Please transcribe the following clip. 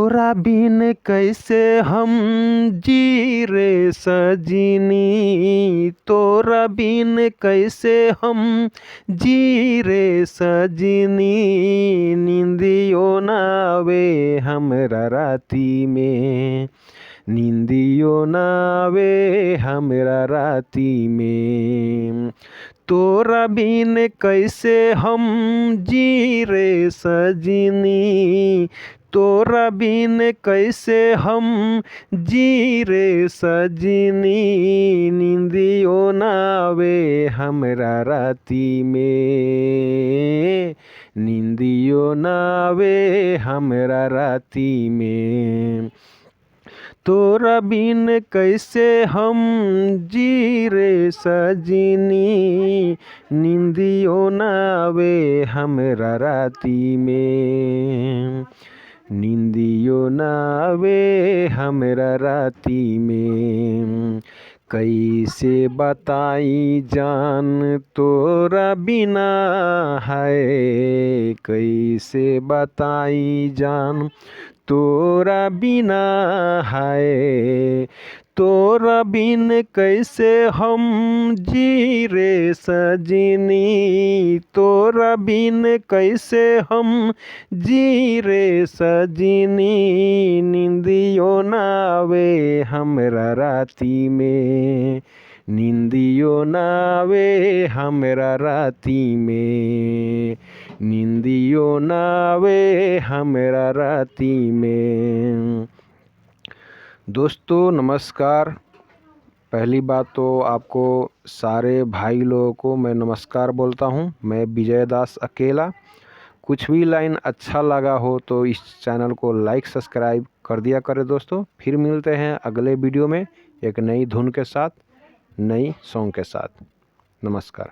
तोरा बिन कैसे हम जी रे सजनी, तोरा बिन कैसे हम जी रे सजनी। नींदियो ना आवे हमरा राती में, नींदियो ना आवे हमरा राती में। तोरा बिन कैसे हम जी रे सजनी, तोरा बिन कैसे हम जी रे सजनी। नींदियो ना आवे हमरा राती में, नींदियो ना आवे हमरा राती में। तोरा बिन कैसे हम जी रे सजनी, नींदियो ना आवे हमरा राती में, नींदियो ना आवे हमरा राती में। कैसे बताई जान तोरा बिना है, कैसे बताई जान तोरा बिना है। तोरा बिन कैसे हम जी रे सजनी, तोरा बिन कैसे हम जी रे सजनी। नींदियो ना आवे हमरा राती में, नींदियो ना आवे हमरा राती में, नींदियो ना आवे हमरा राती में। दोस्तों नमस्कार। पहली बात तो आपको सारे भाई लोगों को मैं नमस्कार बोलता हूं। मैं विजय दास अकेला। कुछ भी लाइन अच्छा लगा हो तो इस चैनल को लाइक सब्सक्राइब कर दिया करें दोस्तों। फिर मिलते हैं अगले वीडियो में एक नई धुन के साथ, नई सॉन्ग के साथ। नमस्कार।